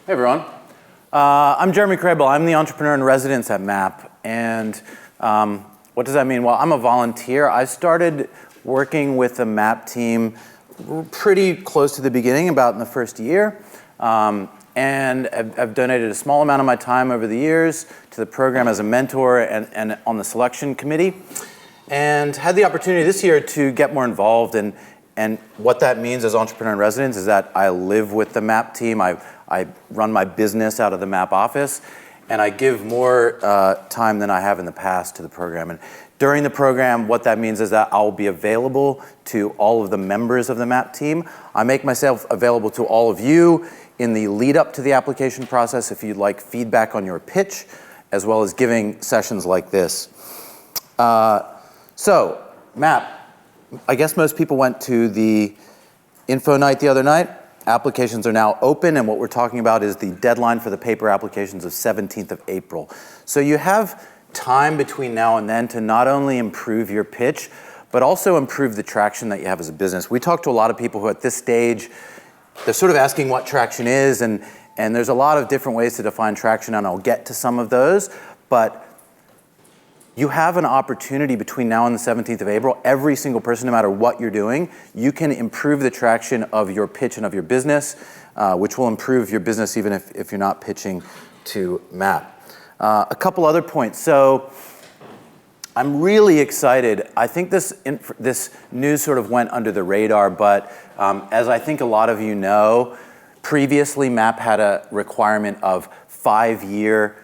Hey everyone, I'm Jeremy Kraybill. I'm the entrepreneur in residence at MAP, and what does that mean? Well, I'm a volunteer. I started working with the MAP team pretty close to the beginning, about in the first year, and I've donated a small amount of my time over the years to the program as a mentor and on the selection committee, and had the opportunity this year to get more involved. And what that means as entrepreneur in residence is that I live with the MAP team. I run my business out of the MAP office, and I give more time than I have in the past to the program. And during the program, what that means is that I'll be available to all of the members of the MAP team. I make myself available to all of you in the lead up to the application process if you'd like feedback on your pitch, as well as giving sessions like this. So, MAP, I guess most people went to the info night the other night. Applications are now open, and what we're talking about is the deadline for the paper applications of 17th of April. So you have time between now and then to not only improve your pitch, but also improve the traction that you have as a business. We talk to a lot of people who at this stage, they're sort of asking what traction is, and there's a lot of different ways to define traction, and I'll get to some of those, but you have an opportunity between now and the 17th of April. Every single person, no matter what you're doing, you can improve the traction of your pitch and of your business, which will improve your business even if you're not pitching to MAP. A couple other points. So I'm really excited. I think this news sort of went under the radar, but as I think a lot of you know, previously MAP had a requirement of 5-year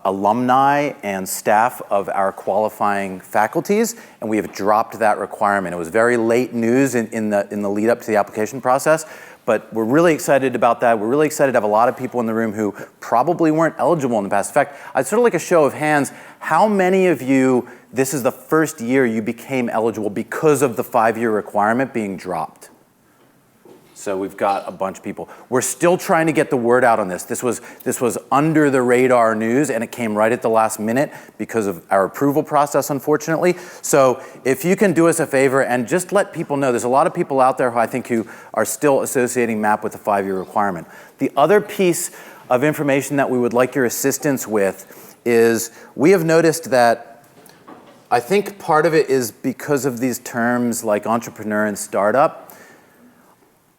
alumni and staff of our qualifying faculties, and we have dropped that requirement. It was very late news in the lead up to the application process, but we're really excited about that. We're really excited to have a lot of people in the room who probably weren't eligible in the past. In fact, I'd sort of like a show of hands. How many of you, this is the first year you became eligible because of the 5-year requirement being dropped? So we've got a bunch of people. We're still trying to get the word out on this. This was under the radar news, and it came right at the last minute because of our approval process, unfortunately. So if you can do us a favor and just let people know, there's a lot of people out there who are still associating MAP with the 5-year requirement. The other piece of information that we would like your assistance with is we have noticed that I think part of it is because of these terms like entrepreneur and startup.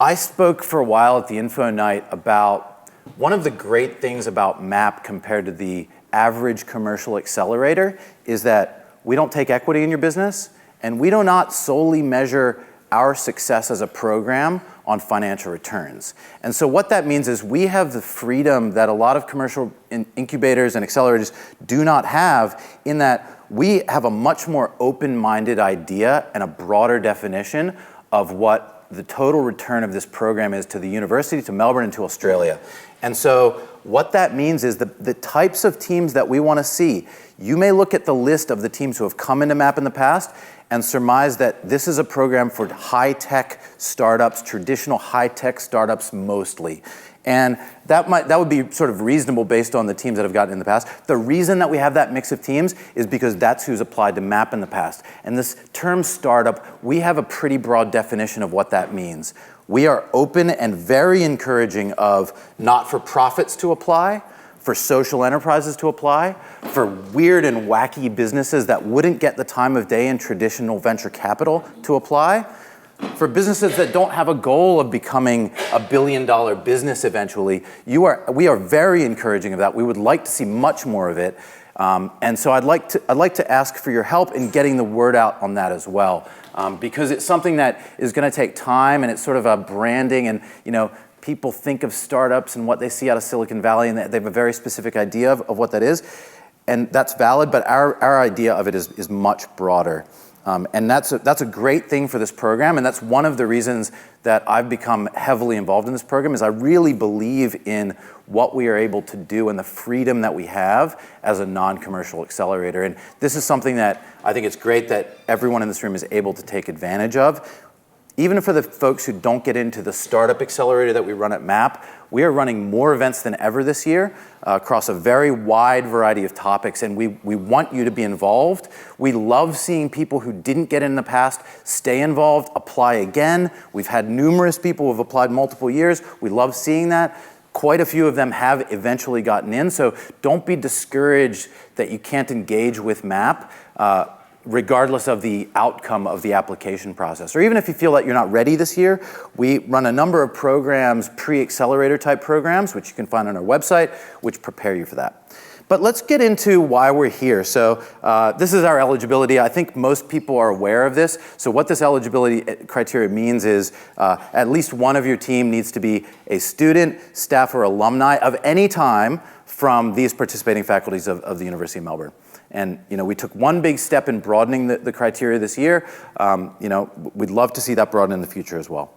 I spoke for a while at the info night about one of the great things about MAP compared to the average commercial accelerator is that we don't take equity in your business, and we do not solely measure our success as a program on financial returns. And so what that means is we have the freedom that a lot of commercial incubators and accelerators do not have, in that we have a much more open-minded idea and a broader definition of what the total return of this program is to the university, to Melbourne, and to Australia. And so what that means is the types of teams that we want to see. You may look at the list of the teams who have come into MAP in the past and surmise that this is a program for high-tech startups, traditional high-tech startups mostly. And that would be sort of reasonable based on the teams that have gotten in the past. The reason that we have that mix of teams is because that's who's applied to MAP in the past. And this term startup, we have a pretty broad definition of what that means. We are open and very encouraging of not-for-profits to apply, for social enterprises to apply, for weird and wacky businesses that wouldn't get the time of day in traditional venture capital to apply, for businesses that don't have a goal of becoming a billion-dollar business eventually. We are very encouraging of that. We would like to see much more of it. And so I'd like to ask for your help in getting the word out on that as well, because it's something that is going to take time, and it's sort of a branding, and people think of startups and what they see out of Silicon Valley, and they have a very specific idea of what that is, and that's valid, but our idea of it is much broader. And that's a great thing for this program, and that's one of the reasons that I've become heavily involved in this program, is I really believe in what we are able to do and the freedom that we have as a non-commercial accelerator. And this is something that I think it's great that everyone in this room is able to take advantage of. Even for the folks who don't get into the startup accelerator that we run at MAP, we are running more events than ever this year across a very wide variety of topics, and we want you to be involved. We love seeing people who didn't get in the past stay involved, apply again. We've had numerous people who have applied multiple years. We love seeing that. Quite a few of them have eventually gotten in, so don't be discouraged that you can't engage with MAP, regardless of the outcome of the application process. Or even if you feel that you're not ready this year, we run a number of programs, pre-Accelerator type programs, which you can find on our website, which prepare you for that. But let's get into why we're here. So this is our eligibility. I think most people are aware of this. So what this eligibility criteria means is at least one of your team needs to be a student, staff, or alumni of any time from these participating faculties of the University of Melbourne. And we took one big step in broadening the criteria this year. We'd love to see that broaden in the future as well.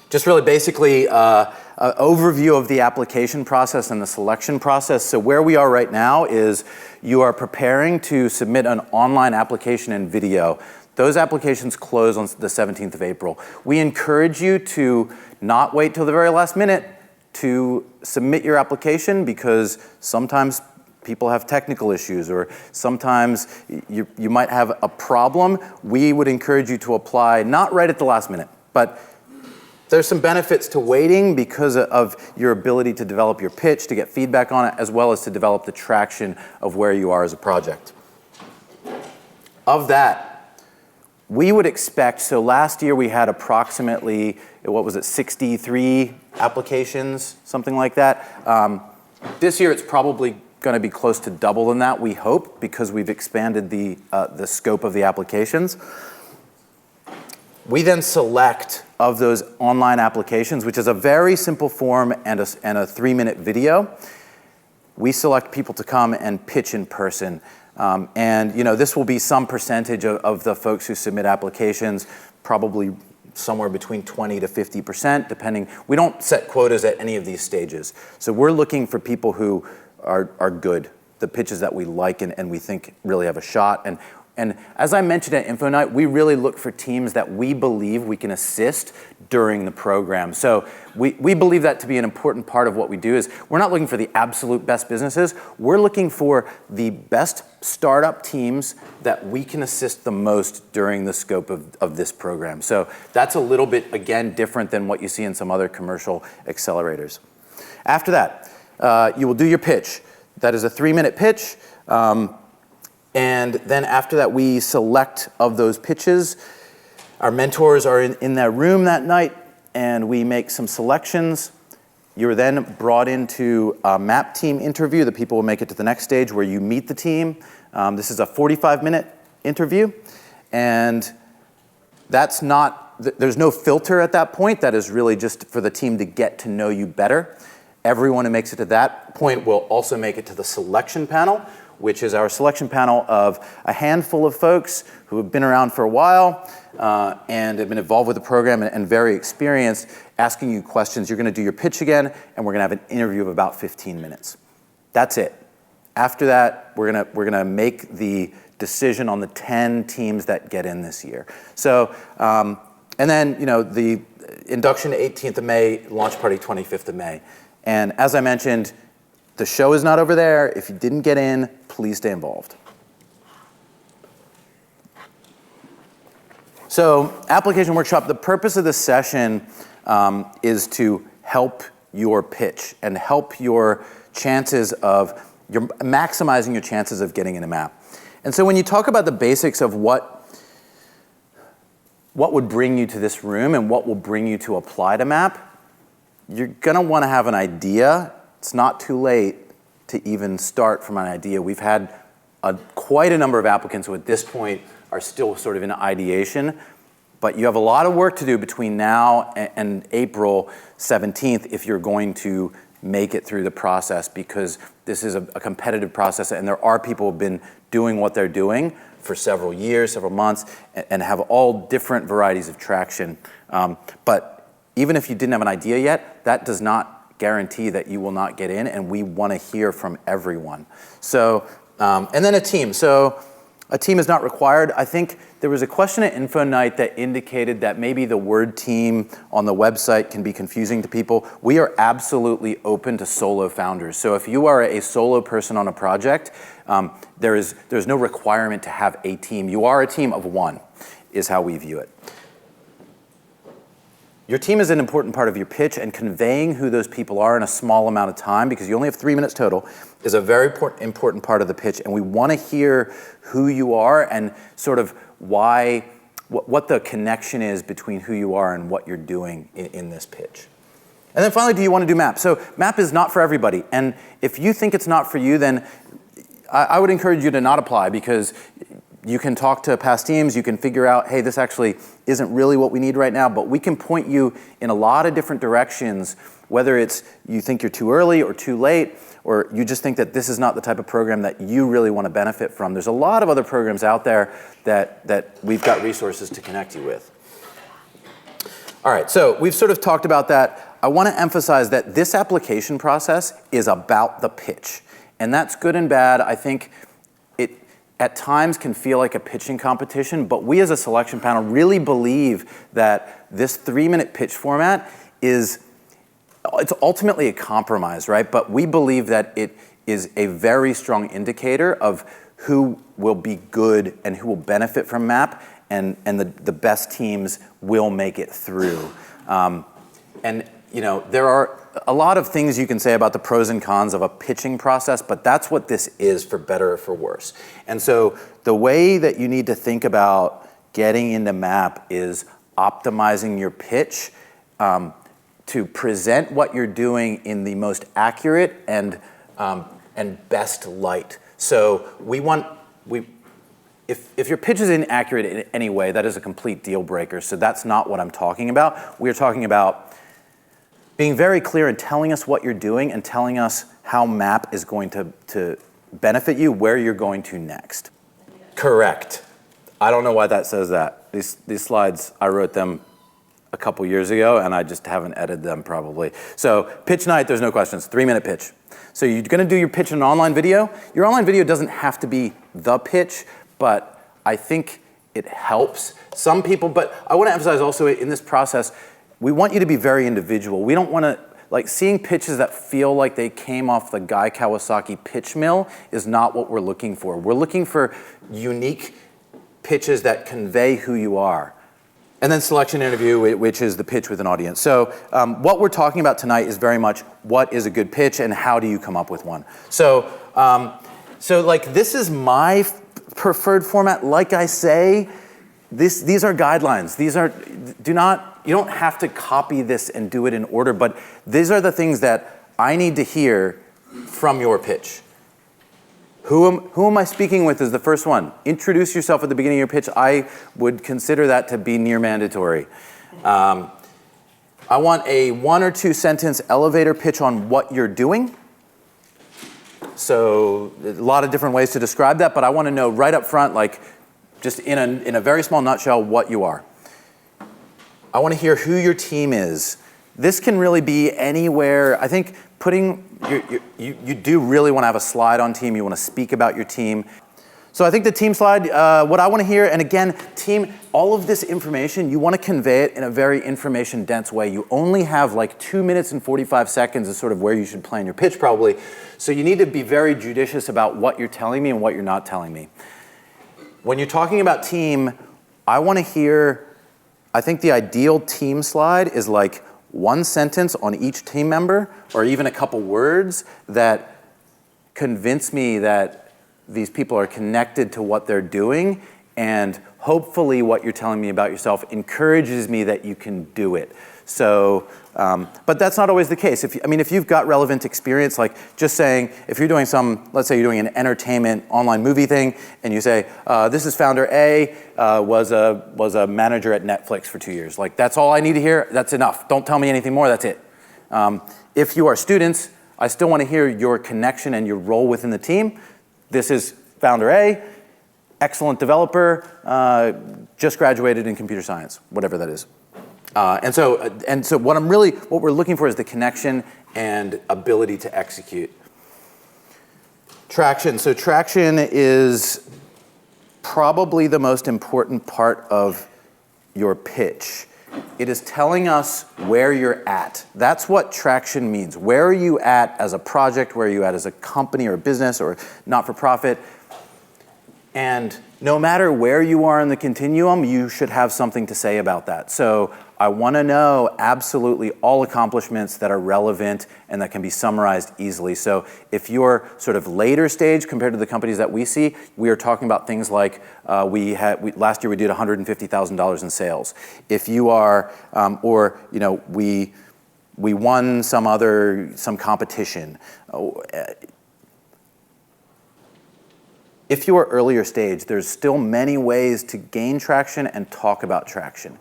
Just really basically an overview of the application process and the selection process. So where we are right now is you are preparing to submit an online application and video. Those applications close on the 17th of April. We encourage you to not wait till the very last minute to submit your application, because sometimes people have technical issues, or sometimes you might have a problem. We would encourage you to apply not right at the last minute, but there's some benefits to waiting because of your ability to develop your pitch, to get feedback on it, as well as to develop the traction of where you are as a project. Of that, we would expect, so last year we had approximately, 63 applications, something like that. This year it's probably going to be close to double than that, we hope, because we've expanded the scope of the applications. We then select of those online applications, which is a very simple form and a 3-minute video. We select people to come and pitch in person. This will be some percentage of the folks who submit applications, probably somewhere between 20 to 50%, depending. We don't set quotas at any of these stages. So we're looking for people who are good, the pitches that we like and we think really have a shot. And as I mentioned at Info Night, we really look for teams that we believe we can assist during the program. So we believe that to be an important part of what we do is we're not looking for the absolute best businesses. We're looking for the best startup teams that we can assist the most during the scope of this program. So that's a little bit, again, different than what you see in some other commercial accelerators. After that, you will do your pitch. That is a 3-minute pitch. And then after that, we select of those pitches. Our mentors are in that room that night, and we make some selections. You're then brought into a MAP team interview. The people will make it to the next stage where you meet the team. This is a 45-minute interview, and there's no filter at that point. That is really just for the team to get to know you better. Everyone who makes it to that point will also make it to the selection panel, which is our selection panel of a handful of folks who have been around for a while and have been involved with the program and very experienced, asking you questions. You're going to do your pitch again, and we're going to have an interview of about 15 minutes. That's it. After that, we're going to make the decision on the 10 teams that get in this year. So, and then the induction 18th of May, launch party 25th of May. And as I mentioned, the show is not over there. If you didn't get in, please stay involved. So, application workshop, the purpose of this session is to help your pitch and help your chances of, maximizing your chances of getting in a MAP. And so when you talk about the basics of what would bring you to this room and what will bring you to apply to MAP, you're going to want to have an idea. It's not too late to even start from an idea. We've had quite a number of applicants who at this point are still sort of in ideation, but you have a lot of work to do between now and April 17th if you're going to make it through the process, because this is a competitive process and there are people who have been doing what they're doing for several years, several months, and have all different varieties of traction. But even if you didn't have an idea yet, that does not guarantee that you will not get in, and we want to hear from everyone. So, and then a team. So a team is not required. I think there was a question at Info Night that indicated that maybe the word team on the website can be confusing to people. We are absolutely open to solo founders. So if you are a solo person on a project, there's no requirement to have a team. You are a team of one, is how we view it. Your team is an important part of your pitch, and conveying who those people are in a small amount of time, because you only have 3 minutes total, is a very important part of the pitch. And we want to hear who you are and sort of why, what the connection is between who you are and what you're doing in this pitch. And then finally, do you want to do MAP? So MAP is not for everybody. And if you think it's not for you, then I would encourage you to not apply, because you can talk to past teams, you can figure out, hey, this actually isn't really what we need right now, but we can point you in a lot of different directions, whether it's you think you're too early or too late, or you just think that this is not the type of program that you really want to benefit from. There's a lot of other programs out there that we've got resources to connect you with. All right, so we've sort of talked about that. I want to emphasize that this application process is about the pitch, and that's good and bad. I think it at times can feel like a pitching competition, but we as a selection panel really believe that this 3-minute pitch format it's ultimately a compromise, right? But we believe that it is a very strong indicator of who will be good and who will benefit from MAP, and the best teams will make it through. And you know, there are a lot of things you can say about the pros and cons of a pitching process, but that's what this is, for better or for worse. And so the way that you need to think about getting into MAP is optimizing your pitch to present what you're doing in the most accurate and best light. So if your pitch is inaccurate in any way, that is a complete deal breaker. So that's not what I'm talking about. We're talking about being very clear and telling us what you're doing and telling us how MAP is going to benefit you, where you're going to next. Correct. I don't know why that says that. These slides, I wrote them a couple years ago, and I just haven't edited them probably. So pitch night, there's no questions, 3-minute pitch. So you're gonna do your pitch in an online video. Your online video doesn't have to be the pitch, but I think it helps some people. But I wanna emphasize also in this process, we want you to be very individual. We don't wanna, like, seeing pitches that feel like they came off the Guy Kawasaki pitch mill is not what we're looking for. We're looking for unique pitches that convey who you are. And then selection interview, which is the pitch with an audience. So what we're talking about tonight is very much what is a good pitch and how do you come up with one. So like, this is my preferred format. Like I say, these are guidelines. You don't have to copy this and do it in order, but these are the things that I need to hear from your pitch. Who am I speaking with is the first one. Introduce yourself at the beginning of your pitch. I would consider that to be near mandatory. I want a 1 or 2 sentence elevator pitch on what you're doing. So a lot of different ways to describe that, but I want to know right up front, like, just in a very small nutshell, what you are. I want to hear who your team is. This can really be anywhere. I think you do really want to have a slide on team. You want to speak about your team. So I think the team slide, what I want to hear, and again, team, all of this information, you want to convey it in a very information dense way. You only have like 2 minutes and 45 seconds is sort of where you should plan your pitch probably. So you need to be very judicious about what you're telling me and what you're not telling me. When you're talking about team, I want to hear, I think the ideal team slide is like 1 sentence on each team member, or even a couple words that convince me that these people are connected to what they're doing, and hopefully what you're telling me about yourself encourages me that you can do it. So, but that's not always the case. If you've got relevant experience, like just saying, if you're doing let's say you're doing an entertainment online movie thing, and you say, this is founder A, was a manager at Netflix for 2 years. Like, that's all I need to hear, that's enough. Don't tell me anything more, that's it. If you are students, I still want to hear your connection and your role within the team. This is founder A, excellent developer, just graduated in computer science, whatever that is. And so what we're looking for is the connection and ability to execute. Traction. So traction is probably the most important part of your pitch. It is telling us where you're at. That's what traction means. Where are you at as a project? Where are you at as a company or a business or not-for-profit? And no matter where you are in the continuum, you should have something to say about that. So I want to know absolutely all accomplishments that are relevant and that can be summarized easily. So if you're sort of later stage compared to the companies that we see, we are talking about things like last year we did $150,000 in sales. If you are, we won some competition. If you are earlier stage, there's still many ways to gain traction and talk about traction.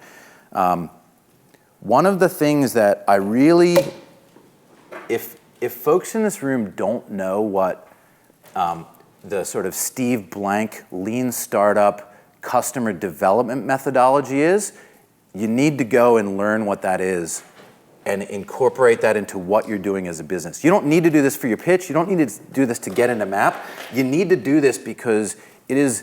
One of the things that I really, if folks in this room don't know what the sort of Steve Blank lean startup customer development methodology is, you need to go and learn what that is and incorporate that into what you're doing as a business. You don't need to do this for your pitch. You don't need to do this to get into MAP. You need to do this because it is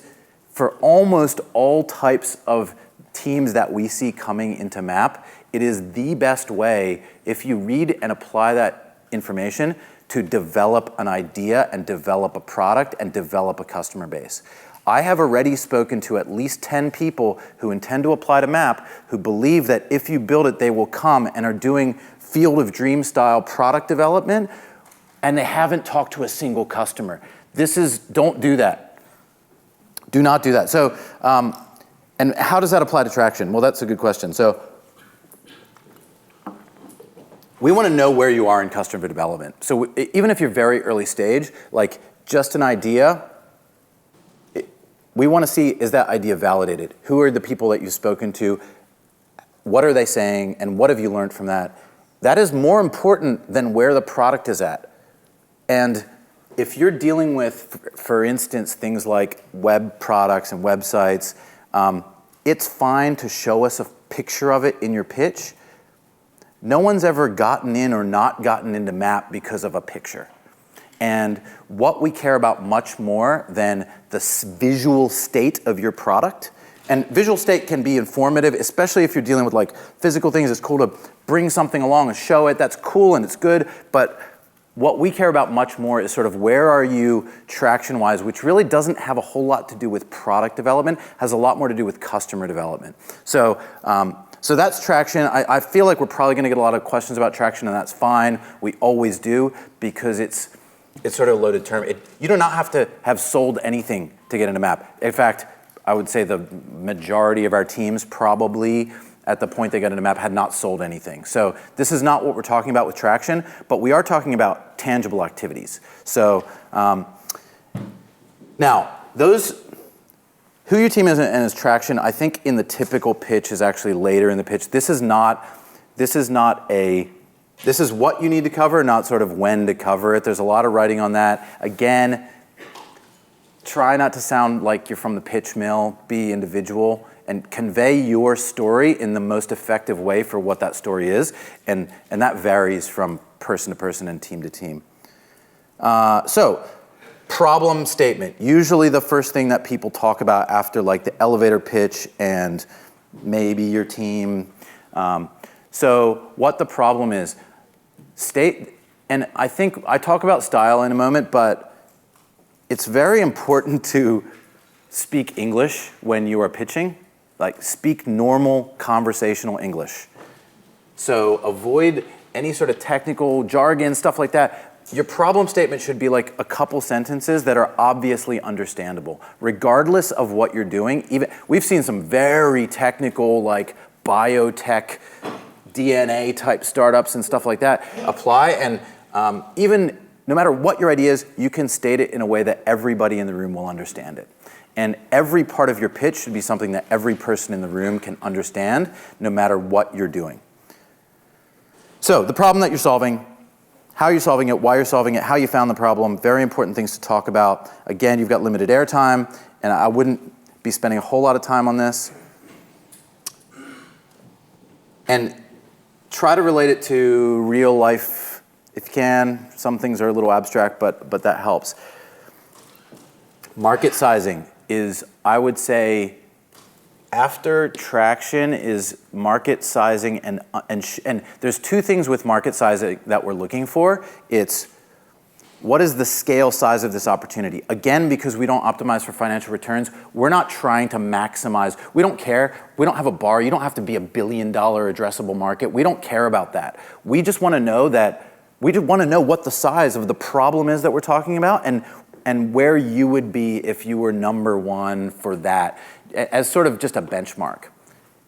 for almost all types of teams that we see coming into MAP, it is the best way, if you read and apply that information, to develop an idea and develop a product and develop a customer base. I have already spoken to at least 10 people who intend to apply to MAP who believe that if you build it, they will come and are doing field of dream style product development, and they haven't talked to a single customer. Don't do that. Do not do that. So, and how does that apply to traction? Well, that's a good question. So we want to know where you are in customer development. So even if you're very early stage, like just an idea, we want to see, is that idea validated? Who are the people that you've spoken to? What are they saying? And what have you learned from that? That is more important than where the product is at. And if you're dealing with, for instance, things like web products and websites, it's fine to show us a picture of it in your pitch. No one's ever gotten in or not gotten into MAP because of a picture. And what we care about much more than the visual state of your product, and visual state can be informative, especially if you're dealing with like physical things. It's cool to bring something along and show it. That's cool and it's good. But what we care about much more is sort of where are you traction-wise, which really doesn't have a whole lot to do with product development, has a lot more to do with customer development. So that's traction. I feel like we're probably going to get a lot of questions about traction, and that's fine. We always do, because it's sort of a loaded term. You do not have to have sold anything to get into MAP. In fact, I would say the majority of our teams probably at the point they got into MAP had not sold anything. So this is not what we're talking about with traction, but we are talking about tangible activities. So now, who your team is and is traction, I think in the typical pitch is actually later in the pitch. This is what you need to cover, not sort of when to cover it. There's a lot of writing on that. Again, try not to sound like you're from the pitch mill. Be individual and convey your story in the most effective way for what that story is. And that varies from person to person and team to team. So, problem statement. Usually the first thing that people talk about after like the elevator pitch and maybe your team. So what the problem is, and I think I talk about style in a moment, but it's very important to speak English when you are pitching. Like, speak normal conversational English. So avoid any sort of technical jargon, stuff like that. Your problem statement should be like a couple sentences that are obviously understandable, regardless of what you're doing. Even we've seen some very technical, like biotech, DNA type startups and stuff like that apply, and even no matter what your idea is, you can state it in a way that everybody in the room will understand it. And every part of your pitch should be something that every person in the room can understand, no matter what you're doing. So the problem that you're solving, how you're solving it, why you're solving it, how you found the problem, very important things to talk about. Again, you've got limited airtime, and I wouldn't be spending a whole lot of time on this. And try to relate it to real life if you can. Some things are a little abstract, but that helps. Market sizing is, I would say, after traction is market sizing, and there's two things with market sizing that we're looking for. It's what is the scale size of this opportunity? Again, because we don't optimize for financial returns, we're not trying to maximize. We don't care. We don't have a bar. You don't have to be $1 billion addressable market. We don't care about that. We just want to know what the size of the problem is that we're talking about and where you would be if you were number one for that as sort of just a benchmark.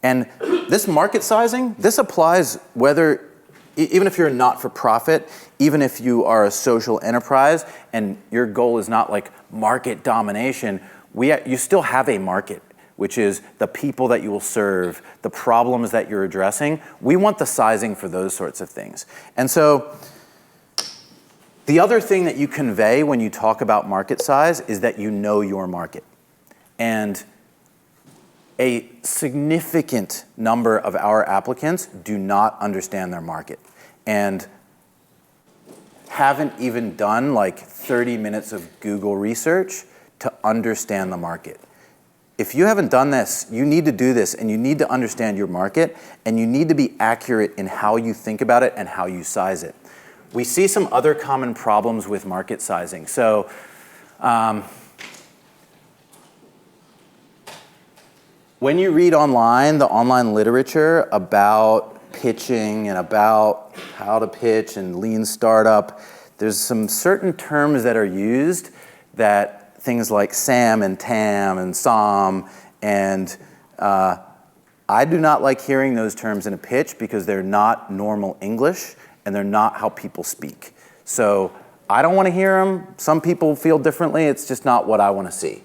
And this market sizing, this applies even if you're a not-for-profit, even if you are a social enterprise and your goal is not like market domination, you still have a market, which is the people that you will serve, the problems that you're addressing. We want the sizing for those sorts of things. And so the other thing that you convey when you talk about market size is that you know your market. And a significant number of our applicants do not understand their market and haven't even done like 30 minutes of Google research to understand the market. If you haven't done this, you need to do this, and you need to understand your market, and you need to be accurate in how you think about it and how you size it. We see some other common problems with market sizing. So, when you read the online literature about pitching and about how to pitch and lean startup, there's some certain terms that are used that things like SAM and TAM and SOM, and I do not like hearing those terms in a pitch because they're not normal English and they're not how people speak. So I don't want to hear them. Some people feel differently. It's just not what I want to see.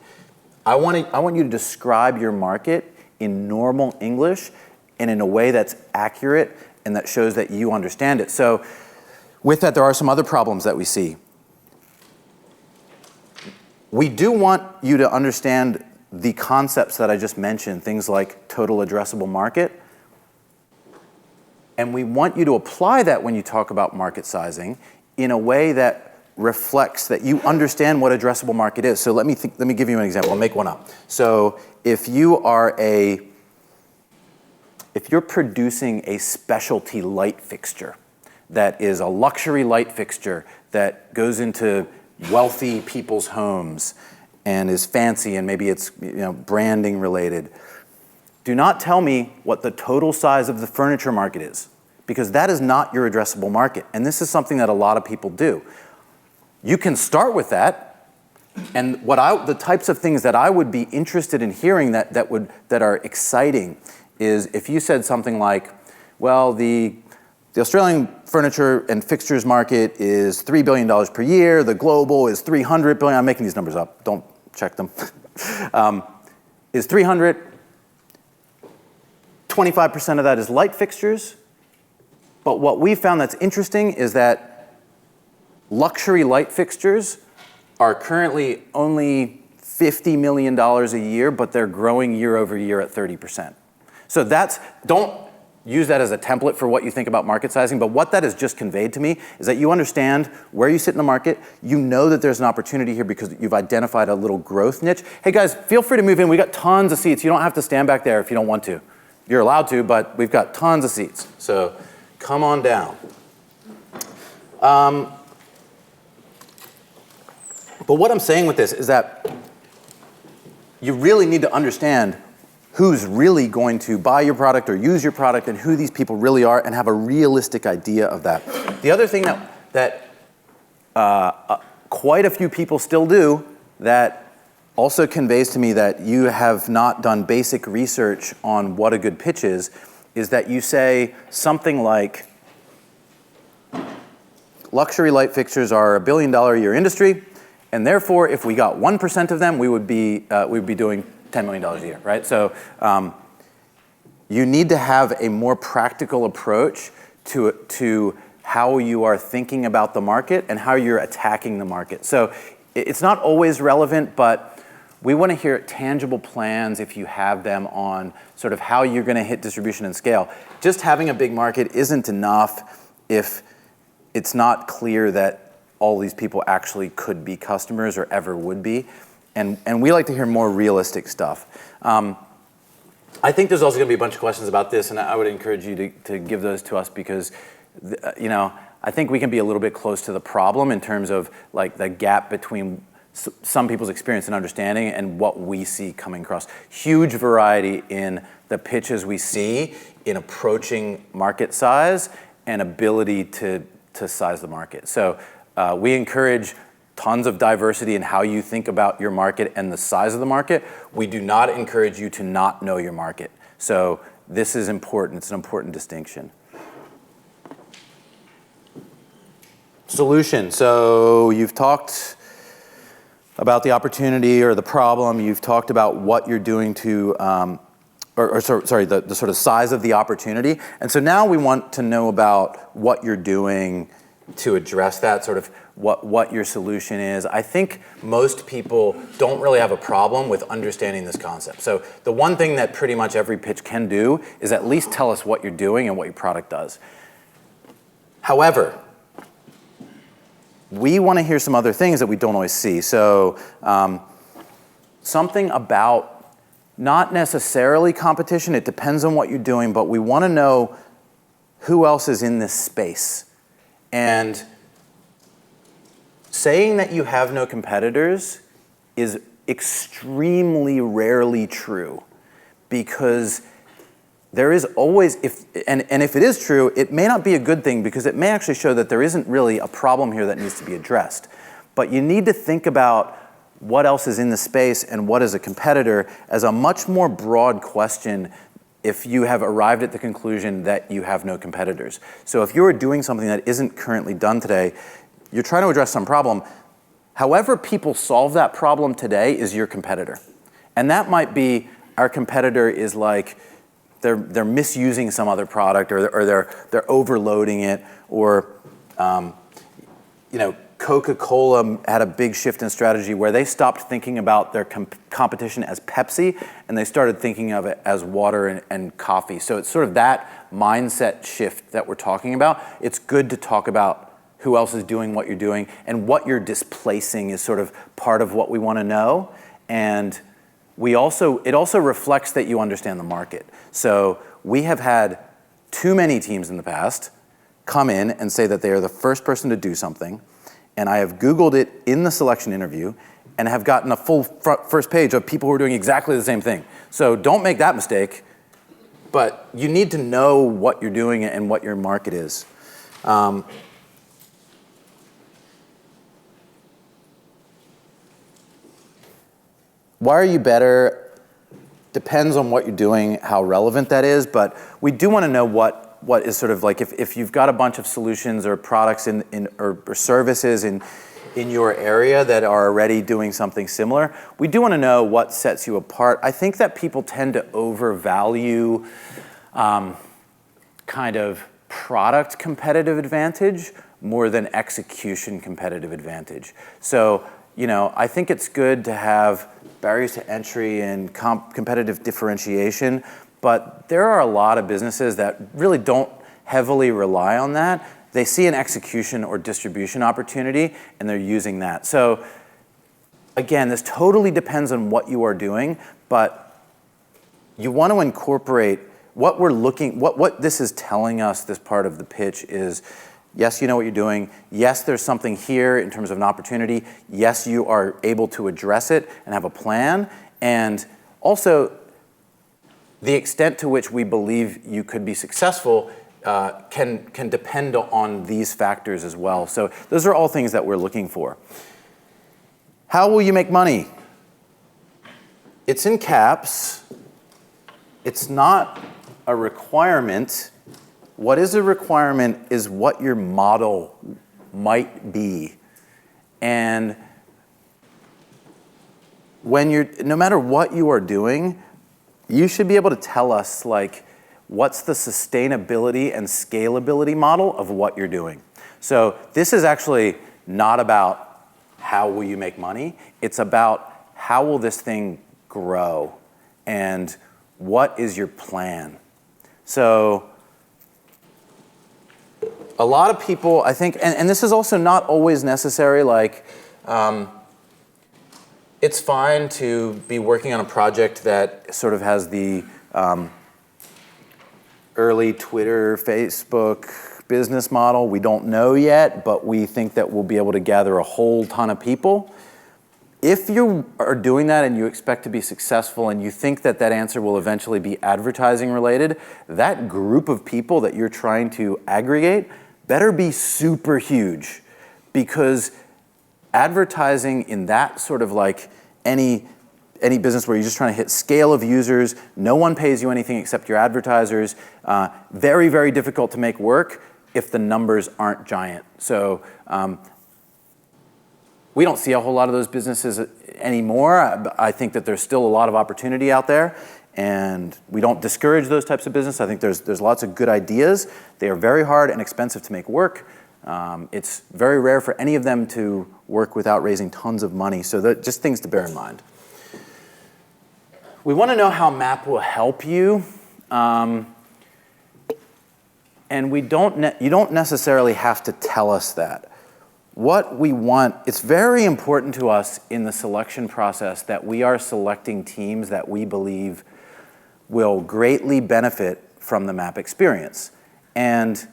I want you to describe your market in normal English and in a way that's accurate and that shows that you understand it. So with that, there are some other problems that we see. We do want you to understand the concepts that I just mentioned, things like total addressable market. And we want you to apply that when you talk about market sizing in a way that reflects that you understand what addressable market is. So let me give you an example. I'll make one up. So if you're producing a specialty light fixture that is a luxury light fixture that goes into wealthy people's homes and is fancy and maybe it's branding related, do not tell me what the total size of the furniture market is, because that is not your addressable market. And this is something that a lot of people do. You can start with that, and the types of things that I would be interested in hearing that are exciting is if you said something like, well, the Australian furniture and fixtures market is $3 billion per year, the global is $300 billion, I'm making these numbers up, don't check them, is 300, 25% of that is light fixtures, but what we found that's interesting is that luxury light fixtures are currently only $50 million a year, but they're growing year over year at 30%. So don't use that as a template for what you think about market sizing, but what that has just conveyed to me is that you understand where you sit in the market, you know that there's an opportunity here because you've identified a little growth niche. Hey guys, feel free to move in. We got tons of seats. You don't have to stand back there if you don't want to. You're allowed to, but we've got tons of seats. So come on down. But what I'm saying with this is that you really need to understand who's really going to buy your product or use your product and who these people really are and have a realistic idea of that. The other thing that quite a few people still do that also conveys to me that you have not done basic research on what a good pitch is that you say something like, luxury light fixtures are a $1 billion a year industry, and therefore, if we got 1% of them, we would be doing $10 million a year, right? So you need to have a more practical approach to how you are thinking about the market and how you're attacking the market. So it's not always relevant, but we want to hear tangible plans if you have them on sort of how you're going to hit distribution and scale. Just having a big market isn't enough if it's not clear that all these people actually could be customers or ever would be. And we like to hear more realistic stuff. I think there's also going to be a bunch of questions about this, and I would encourage you to give those to us because, I think we can be a little bit close to the problem in terms of like the gap between some people's experience and understanding and what we see coming across. Huge variety in the pitches we see in approaching market size and ability to size the market. So we encourage tons of diversity in how you think about your market and the size of the market. We do not encourage you to not know your market. So this is important. It's an important distinction. Solution. So you've talked about the opportunity or the problem. You've talked about what you're doing to, the sort of size of the opportunity. And so now we want to know about what you're doing to address that, sort of what your solution is. I think most people don't really have a problem with understanding this concept. So the one thing that pretty much every pitch can do is at least tell us what you're doing and what your product does. However, we want to hear some other things that we don't always see. So something about not necessarily competition, it depends on what you're doing, but we want to know who else is in this space. And saying that you have no competitors is extremely rarely true, because there is always, if it is true, it may not be a good thing, because it may actually show that there isn't really a problem here that needs to be addressed. But you need to think about what else is in the space and what is a competitor as a much more broad question if you have arrived at the conclusion that you have no competitors. So if you're doing something that isn't currently done today, you're trying to address some problem. However people solve that problem today is your competitor. And that might be our competitor is like, they're misusing some other product, or they're overloading it, or Coca-Cola had a big shift in strategy where they stopped thinking about their competition as Pepsi and they started thinking of it as water and coffee. So it's sort of that mindset shift that we're talking about. It's good to talk about who else is doing what you're doing, and what you're displacing is sort of part of what we want to know. And it also reflects that you understand the market. So we have had too many teams in the past come in and say that they are the first person to do something, and I have Googled it in the selection interview and have gotten a full first page of people who are doing exactly the same thing. So don't make that mistake, but you need to know what you're doing and what your market is. Why are you better? Depends on what you're doing, how relevant that is, but we do want to know what is sort of like, if you've got a bunch of solutions or products or services in your area that are already doing something similar, we do want to know what sets you apart. I think that people tend to overvalue kind of product competitive advantage more than execution competitive advantage. So, I think it's good to have barriers to entry and competitive differentiation, but there are a lot of businesses that really don't heavily rely on that. They see an execution or distribution opportunity and they're using that. So again, this totally depends on what you are doing, but you want to incorporate what this is telling us, this part of the pitch is, yes, you know what you're doing. Yes, there's something here in terms of an opportunity. Yes, you are able to address it and have a plan. And also, the extent to which we believe you could be successful can depend on these factors as well. So those are all things that we're looking for. How will you make money? It's in caps. It's not a requirement. What is a requirement is what your model might be. And no matter what you are doing, you should be able to tell us what's the sustainability and scalability model of what you're doing. So this is actually not about how will you make money. It's about how will this thing grow and what is your plan. So a lot of people, I think, and this is also not always necessary, it's fine to be working on a project that sort of has the early Twitter, Facebook business model. We don't know yet, but we think that we'll be able to gather a whole ton of people. If you are doing that and you expect to be successful and you think that that answer will eventually be advertising related, that group of people that you're trying to aggregate better be super huge, because advertising in that sort of like any business where you're just trying to hit scale of users, no one pays you anything except your advertisers, very, very difficult to make work if the numbers aren't giant. So we don't see a whole lot of those businesses anymore. I think that there's still a lot of opportunity out there, and we don't discourage those types of business. I think there's lots of good ideas. They are very hard and expensive to make work. It's very rare for any of them to work without raising tons of money. So just things to bear in mind. We want to know how MAP will help you. And you don't necessarily have to tell us that. What we want, it's very important to us in the selection process that we are selecting teams that we believe will greatly benefit from the MAP experience. And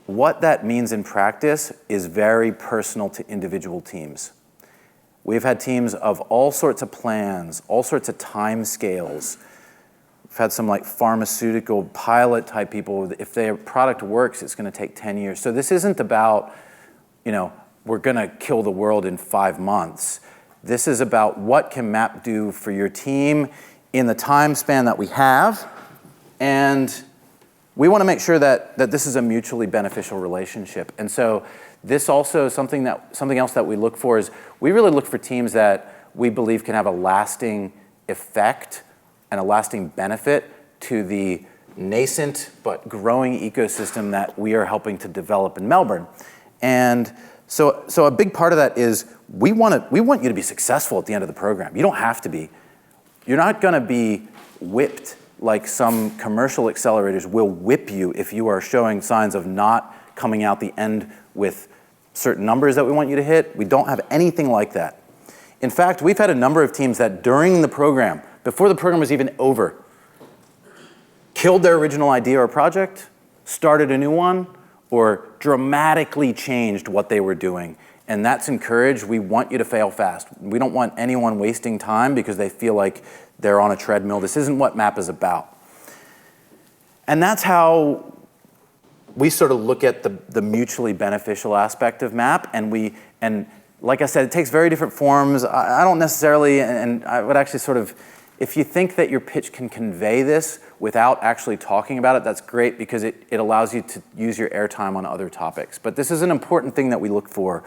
what that means in practice is very personal to individual teams. We've had teams of all sorts of plans, all sorts of time scales. We've had some like pharmaceutical pilot type people. If their product works, it's going to take 10 years. So this isn't about, we're going to kill the world in 5 months. This is about what can MAP do for your team in the time span that we have. And we want to make sure that this is a mutually beneficial relationship. And so this also, something else that we look for is we really look for teams that we believe can have a lasting effect and a lasting benefit to the nascent but growing ecosystem that we are helping to develop in Melbourne. And so a big part of that is we want you to be successful at the end of the program. You don't have to be. You're not going to be whipped like some commercial accelerators will whip you if you are showing signs of not coming out the end with certain numbers that we want you to hit. We don't have anything like that. In fact, we've had a number of teams that during the program, before the program was even over, killed their original idea or project, started a new one, or dramatically changed what they were doing. And that's encouraged. We want you to fail fast. We don't want anyone wasting time because they feel like they're on a treadmill. This isn't what MAP is about. And that's how we sort of look at the mutually beneficial aspect of MAP. And like I said, it takes very different forms. I don't necessarily, and I would actually sort of, if you think that your pitch can convey this without actually talking about it, that's great because it allows you to use your airtime on other topics. But this is an important thing that we look for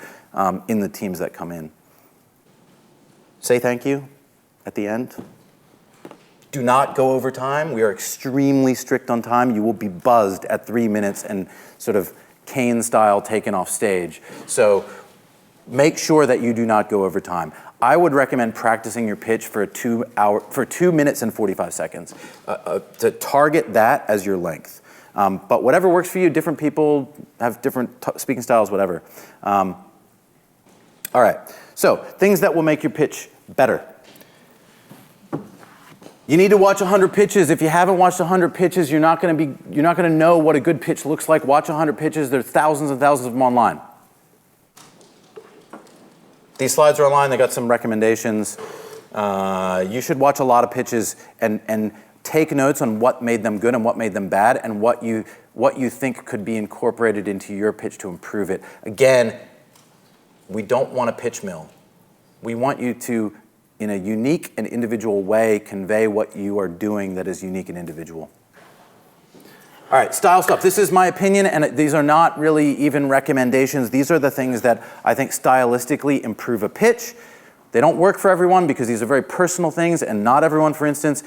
in the teams that come in. Say thank you at the end. Do not go over time. We are extremely strict on time. You will be buzzed at 3 minutes and sort of Kane style taken off stage. So make sure that you do not go over time. I would recommend practicing your pitch for 2 minutes and 45 seconds to target that as your length. But whatever works for you, different people have different speaking styles, whatever. All right, so things that will make your pitch better. You need to watch 100 pitches. If you haven't watched 100 pitches, you're not going to know what a good pitch looks like. Watch 100 pitches. There's thousands and thousands of them online. These slides are online. They got some recommendations. You should watch a lot of pitches and take notes on what made them good and what made them bad and what you think could be incorporated into your pitch to improve it. Again, we don't want a pitch mill. We want you to, in a unique and individual way, convey what you are doing that is unique and individual. All right, style stuff. This is my opinion, and these are not really even recommendations. These are the things that I think stylistically improve a pitch. They don't work for everyone because these are very personal things, and not everyone, for instance,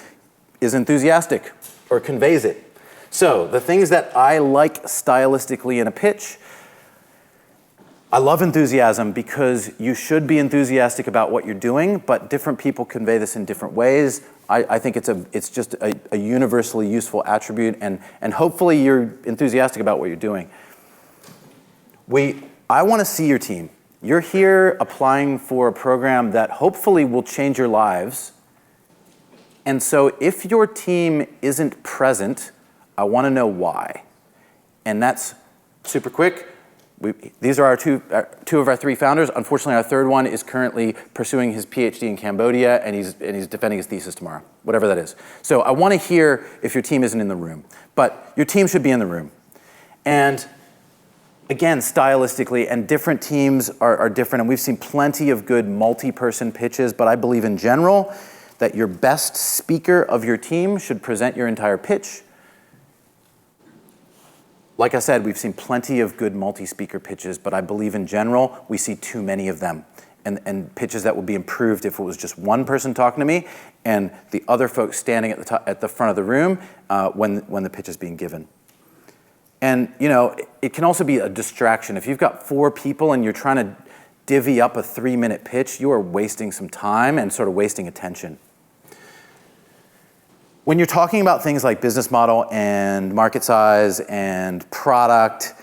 is enthusiastic or conveys it. So the things that I like stylistically in a pitch, I love enthusiasm because you should be enthusiastic about what you're doing, but different people convey this in different ways. I think it's just a universally useful attribute, and hopefully you're enthusiastic about what you're doing. I want to see your team. You're here applying for a program that hopefully will change your lives. And so if your team isn't present, I want to know why. And that's super quick. These are our two of our three founders. Unfortunately, our third one is currently pursuing his PhD in Cambodia, and he's defending his thesis tomorrow, whatever that is. So I want to hear if your team isn't in the room, but your team should be in the room. And again, stylistically, and different teams are different, and we've seen plenty of good multi-person pitches, but I believe in general that your best speaker of your team should present your entire pitch. Like I said, we've seen plenty of good multi-speaker pitches, but I believe in general, we see too many of them. And pitches that would be improved if it was just one person talking to me and the other folks standing at the front of the room when the pitch is being given. And it can also be a distraction. If you've got 4 people and you're trying to divvy up a 3-minute pitch, you are wasting some time and sort of wasting attention. When you're talking about things like business model and market size and product,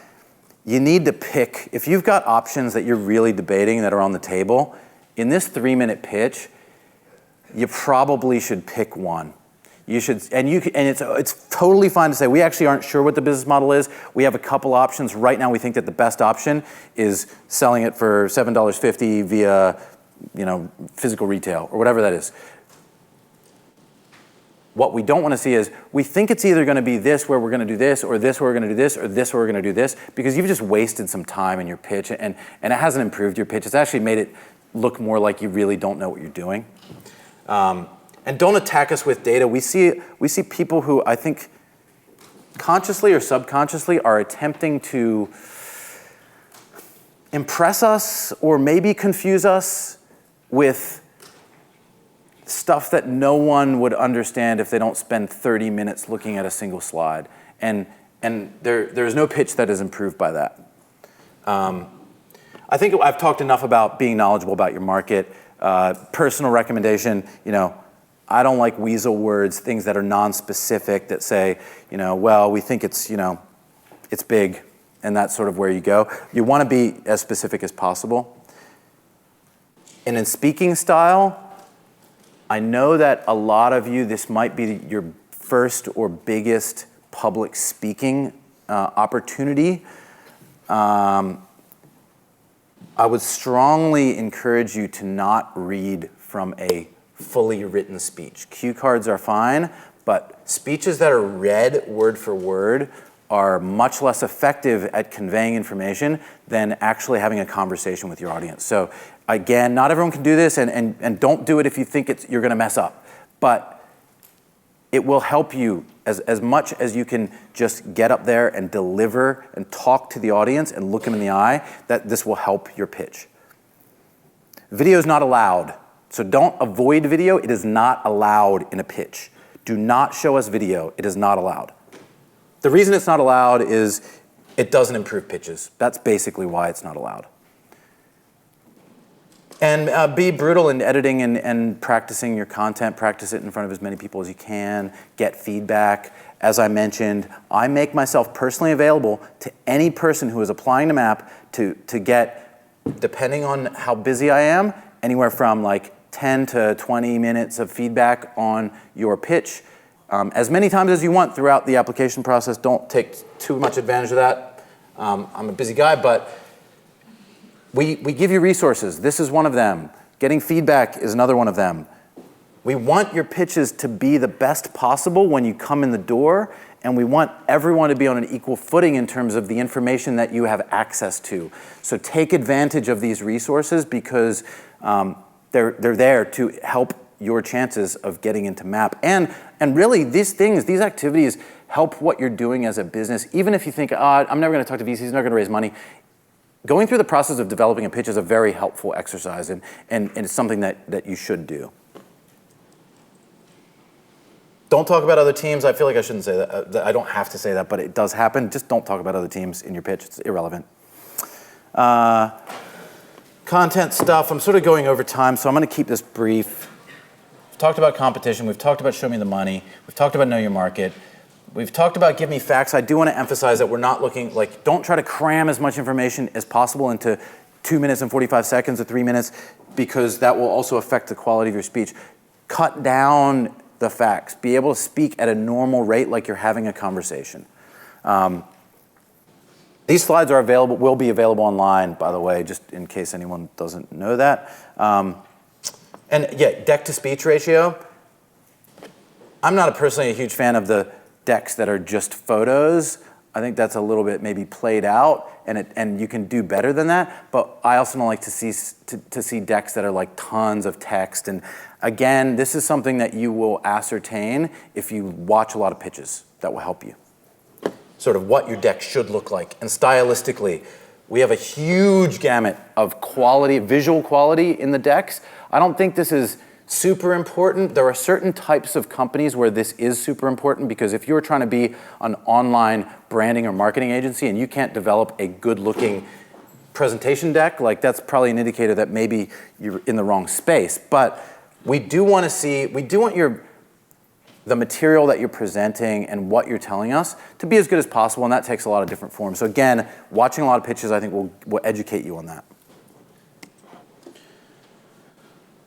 you need to pick. If you've got options that you're really debating that are on the table, in this 3-minute pitch, you probably should pick one. You should, and it's totally fine to say, we actually aren't sure what the business model is. We have a couple options. Right now, we think that the best option is selling it for $7.50 via, physical retail or whatever that is. What we don't want to see is, we think it's either going to be this where we're going to do this, or this where we're going to do this, or this where we're going to do this, because you've just wasted some time in your pitch, and it hasn't improved your pitch. It's actually made it look more like you really don't know what you're doing. And don't attack us with data. We see people who I think consciously or subconsciously are attempting to impress us or maybe confuse us with stuff that no one would understand if they don't spend 30 minutes looking at a single slide. And there's no pitch that is improved by that. I think I've talked enough about being knowledgeable about your market. Personal recommendation, I don't like weasel words, things that are non-specific that say, well, we think it's big, and that's sort of where you go. You want to be as specific as possible. And in speaking style, I know that a lot of you, this might be your first or biggest public speaking opportunity. I would strongly encourage you to not read from a fully written speech. Cue cards are fine, but speeches that are read word for word are much less effective at conveying information than actually having a conversation with your audience. So again, not everyone can do this, and don't do it if you think you're going to mess up. But it will help you as much as you can just get up there and deliver and talk to the audience and look them in the eye, that this will help your pitch. Video is not allowed. So don't avoid video. It is not allowed in a pitch. Do not show us video. It is not allowed. The reason it's not allowed is it doesn't improve pitches. That's basically why it's not allowed. And be brutal in editing and practicing your content. Practice it in front of as many people as you can. Get feedback. As I mentioned, I make myself personally available to any person who is applying to MAP to get, depending on how busy I am, anywhere from like 10 to 20 minutes of feedback on your pitch. As many times as you want throughout the application process. Don't take too much advantage of that. I'm a busy guy, but we give you resources. This is one of them. Getting feedback is another one of them. We want your pitches to be the best possible when you come in the door, and we want everyone to be on an equal footing in terms of the information that you have access to. So take advantage of these resources because they're there to help your chances of getting into MAP. And really, these activities help what you're doing as a business. Even if you think, I'm never going to talk to VCs, I'm never going to raise money. Going through the process of developing a pitch is a very helpful exercise, and it's something that you should do. Don't talk about other teams. I feel like I shouldn't say that. I don't have to say that, but it does happen. Just don't talk about other teams in your pitch. It's irrelevant. Content stuff, I'm sort of going over time, so I'm going to keep this brief. We've talked about competition. We've talked about show me the money. We've talked about know your market. We've talked about give me facts. I do want to emphasize that we're not looking, don't try to cram as much information as possible into 2 minutes and 45 seconds or 3 minutes, because that will also affect the quality of your speech. Cut down the facts, be able to speak at a normal rate like you're having a conversation. These slides are available, will be available online, by the way, just in case anyone doesn't know that. And yeah, deck-to-speech ratio. I'm not personally a huge fan of the decks that are just photos. I think that's a little bit maybe played out, and you can do better than that. But I also don't like to see decks that are like tons of text. And again, this is something that you will ascertain if you watch a lot of pitches. That will help you. Sort of what your deck should look like. And stylistically, we have a huge gamut of quality, visual quality in the decks. I don't think this is super important. There are certain types of companies where this is super important, because if you're trying to be an online branding or marketing agency and you can't develop a good looking presentation deck, like that's probably an indicator that maybe you're in the wrong space. But we do want to see, the material that you're presenting and what you're telling us to be as good as possible, and that takes a lot of different forms. So again, watching a lot of pitches, I think will educate you on that.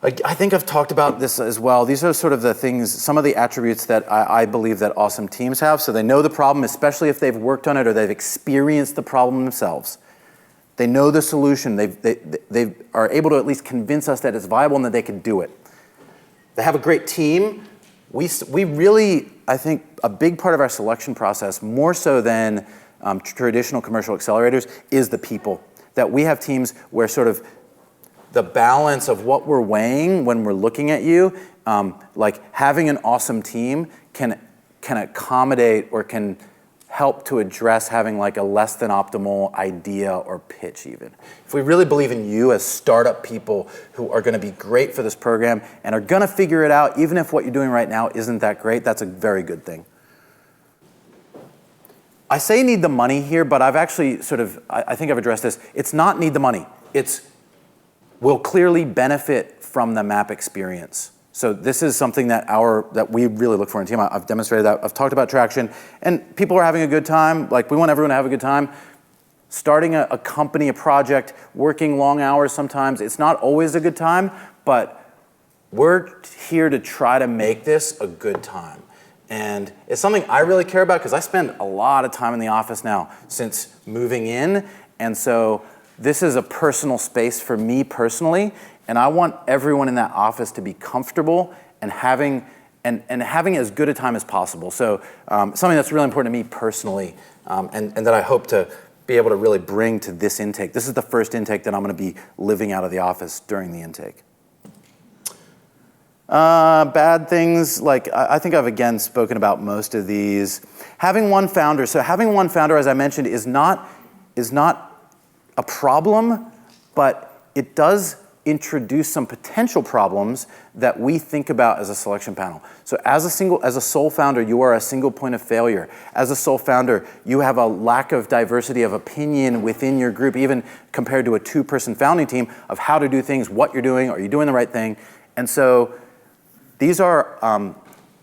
I think I've talked about this as well. These are sort of the things, some of the attributes that I believe that awesome teams have. So they know the problem, especially if they've worked on it or they've experienced the problem themselves. They know the solution. They are able to at least convince us that it's viable and that they can do it. They have a great team. We really, I think, a big part of our selection process, more so than traditional commercial accelerators, is the people. That we have teams where sort of the balance of what we're weighing when we're looking at you, like having an awesome team can accommodate or can help to address having like a less than optimal idea or pitch even. If we really believe in you as startup people who are gonna be great for this program and are gonna figure it out, even if what you're doing right now isn't that great, that's a very good thing. I say need the money here, but I've actually I think I've addressed this. It's not need the money. It's will clearly benefit from the map experience. So this is something that we really look for in a team. I've demonstrated that. I've talked about traction, and people are having a good time. Like, we want everyone to have a good time. Starting a company, a project, working long hours sometimes, it's not always a good time, but we're here to try to make this a good time. And it's something I really care about because I spend a lot of time in the office now since moving in, and so this is a personal space for me personally, and I want everyone in that office to be comfortable and having as good a time as possible. So something that's really important to me personally, and that I hope to be able to really bring to this intake. This is the first intake that I'm going to be living out of the office during the intake. Bad things, like I think I've again spoken about most of these. Having one founder. So having one founder, as I mentioned, is not a problem, but it does introduce some potential problems that we think about as a selection panel. So as a sole founder, you are a single point of failure. As a sole founder, you have a lack of diversity of opinion within your group, even compared to a two-person founding team, of how to do things, what you're doing, are you doing the right thing? And so these are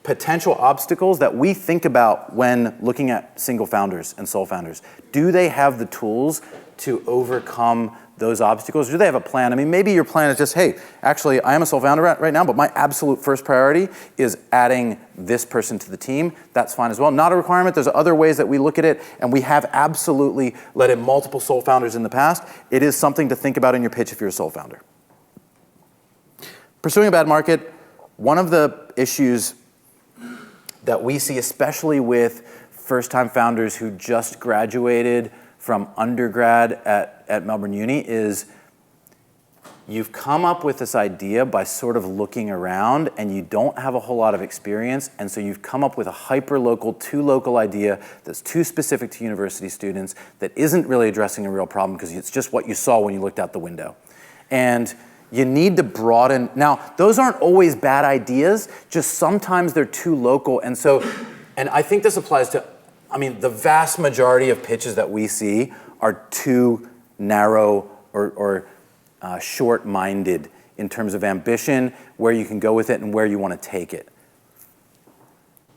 potential obstacles that we think about when looking at single founders and sole founders. Do they have the tools to overcome those obstacles? Do they have a plan? I mean, maybe your plan is just, hey, actually, I am a sole founder right now, but my absolute first priority is adding this person to the team. That's fine as well. Not a requirement. There's other ways that we look at it, and we have absolutely let in multiple sole founders in the past. It is something to think about in your pitch if you're a sole founder. Pursuing a bad market, one of the issues that we see, especially with first-time founders who just graduated from undergrad at Melbourne Uni, is you've come up with this idea by sort of looking around and you don't have a whole lot of experience, and so you've come up with a hyper-local, too local idea that's too specific to university students that isn't really addressing a real problem because it's just what you saw when you looked out the window. And you need to broaden. Now, those aren't always bad ideas, just sometimes they're too local. And I think this applies to, the vast majority of pitches that we see are too narrow or short-minded in terms of ambition, where you can go with it and where you want to take it.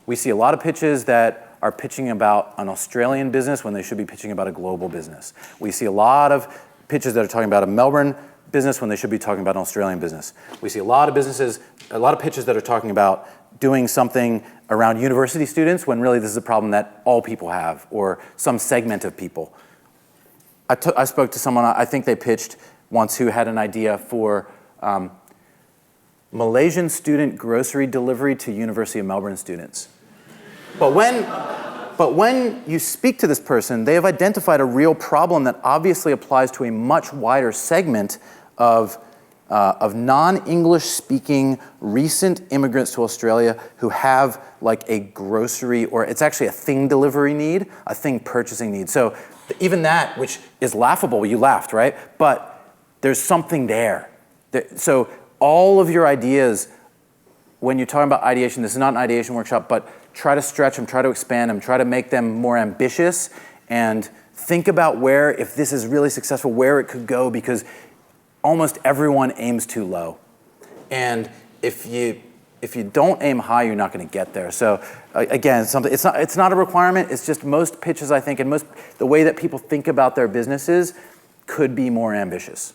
We see a lot of pitches that are pitching about an Australian business when they should be pitching about a global business. We see a lot of pitches that are talking about a Melbourne business when they should be talking about an Australian business. We see a lot of businesses, a lot of pitches that are talking about doing something around university students when really this is a problem that all people have or some segment of people. I spoke to someone, I think they pitched once, who had an idea for Malaysian student grocery delivery to University of Melbourne students. But when you speak to this person, they have identified a real problem that obviously applies to a much wider segment of non-English speaking recent immigrants to Australia who have like a grocery, or it's actually a thing delivery need, a thing purchasing need. So even that, which is laughable, you laughed, right? But there's something there. So all of your ideas, when you're talking about ideation, this is not an ideation workshop, but try to stretch them, try to expand them, try to make them more ambitious, and think about where, if this is really successful, where it could go, because almost everyone aims too low. And if you don't aim high, you're not going to get there. So again, it's not a requirement. It's just most pitches, I think, and the way that people think about their businesses could be more ambitious.